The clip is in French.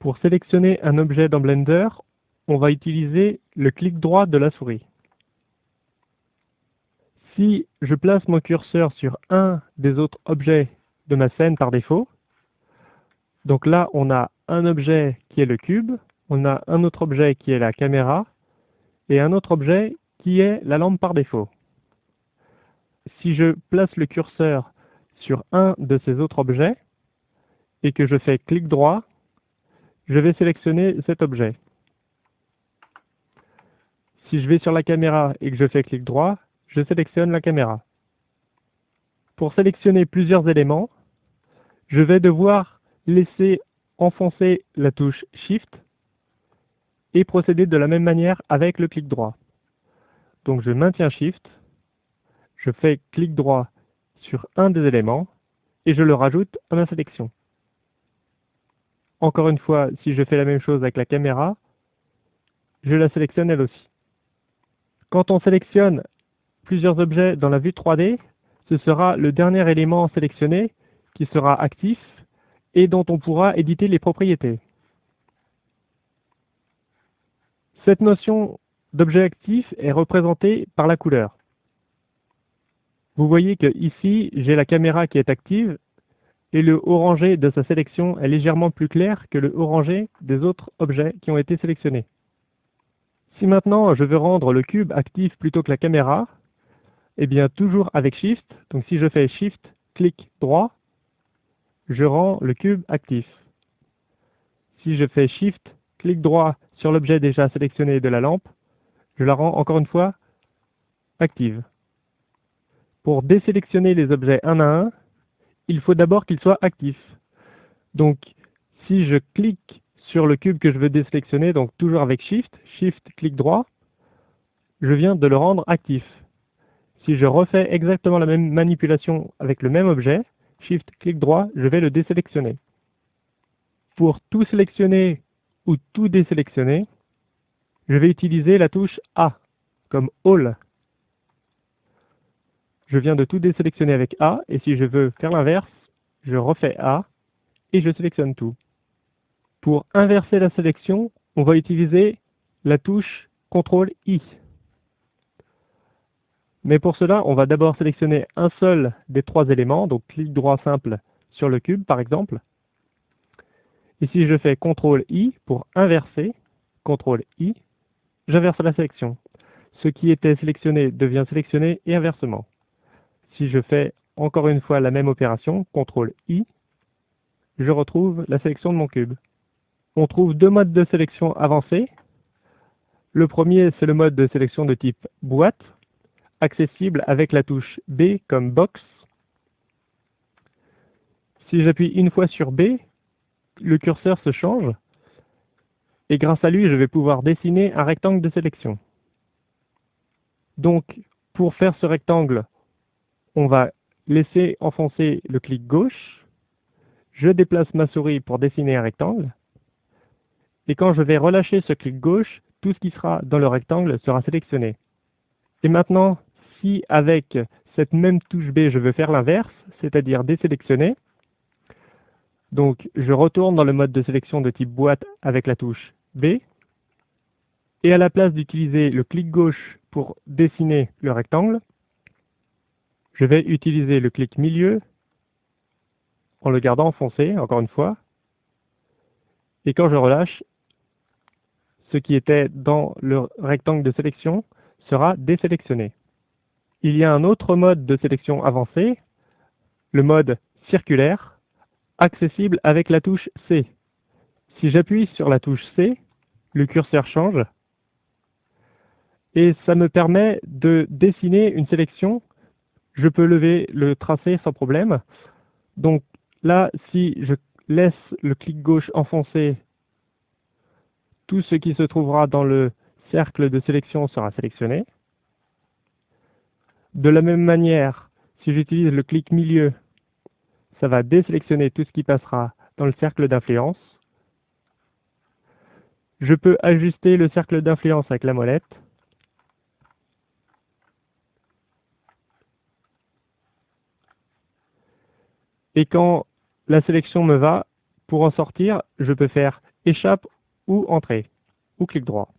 Pour sélectionner un objet dans Blender, on va utiliser le clic droit de la souris. Si je place mon curseur sur un des autres objets de ma scène par défaut, donc là on a un objet qui est le cube, on a un autre objet qui est la caméra, et un autre objet qui est la lampe par défaut. Si je place le curseur sur un de ces autres objets, et que je fais clic droit, je vais sélectionner cet objet. Si je vais sur la caméra et que je fais clic droit, je sélectionne la caméra. Pour sélectionner plusieurs éléments, je vais devoir laisser enfoncer la touche Shift et procéder de la même manière avec le clic droit. Donc je maintiens Shift, je fais clic droit sur un des éléments et je le rajoute à ma sélection. Encore une fois, si je fais la même chose avec la caméra, je la sélectionne elle aussi. Quand on sélectionne plusieurs objets dans la vue 3D, ce sera le dernier élément sélectionné qui sera actif et dont on pourra éditer les propriétés. Cette notion d'objet actif est représentée par la couleur. Vous voyez que ici, j'ai la caméra qui est active et le orangé de sa sélection est légèrement plus clair que le orangé des autres objets qui ont été sélectionnés. Si maintenant je veux rendre le cube actif plutôt que la caméra, eh bien toujours avec Shift, donc si je fais Shift, clic droit, je rends le cube actif. Si je fais Shift, clic droit sur l'objet déjà sélectionné de la lampe, je la rends encore une fois active. Pour désélectionner les objets un à un, il faut d'abord qu'ils soient actifs. Donc si je clique sur le cube que je veux désélectionner, donc toujours avec Shift, Shift, clic droit, je viens de le rendre actif. Si je refais exactement la même manipulation avec le même objet, Shift, clic droit, je vais le désélectionner. Pour tout sélectionner ou tout désélectionner, je vais utiliser la touche A, comme All. Je viens de tout désélectionner avec A, et si je veux faire l'inverse, je refais A, et je sélectionne tout. Pour inverser la sélection, on va utiliser la touche CTRL-I. Mais pour cela, on va d'abord sélectionner un seul des trois éléments, donc clic droit simple sur le cube par exemple. Et si je fais CTRL-I pour inverser, CTRL-I, j'inverse la sélection. Ce qui était sélectionné devient sélectionné et inversement. Si je fais encore une fois la même opération, CTRL-I, je retrouve la sélection de mon cube. On trouve deux modes de sélection avancés. Le premier, c'est le mode de sélection de type boîte, accessible avec la touche B comme box. Si j'appuie une fois sur B, le curseur se change et grâce à lui, je vais pouvoir dessiner un rectangle de sélection. Donc, pour faire ce rectangle, on va laisser enfoncer le clic gauche, je déplace ma souris pour dessiner un rectangle, et quand je vais relâcher ce clic gauche, tout ce qui sera dans le rectangle sera sélectionné. Et maintenant, si avec cette même touche B, je veux faire l'inverse, c'est-à-dire désélectionner, donc je retourne dans le mode de sélection de type boîte avec la touche B, et à la place d'utiliser le clic gauche pour dessiner le rectangle, je vais utiliser le clic milieu en le gardant enfoncé, encore une fois, et quand je relâche, ce qui était dans le rectangle de sélection sera désélectionné. Il y a un autre mode de sélection avancé, le mode circulaire, accessible avec la touche C. Si j'appuie sur la touche C, le curseur change et ça me permet de dessiner une sélection. Je peux lever le tracé sans problème. Donc là, si je laisse le clic gauche enfoncé, tout ce qui se trouvera dans le cercle de sélection sera sélectionné. De la même manière, si j'utilise le clic milieu, ça va désélectionner tout ce qui passera dans le cercle d'influence. Je peux ajuster le cercle d'influence avec la molette. Et quand la sélection me va, pour en sortir, je peux faire échappe ou entrée, ou clic droit.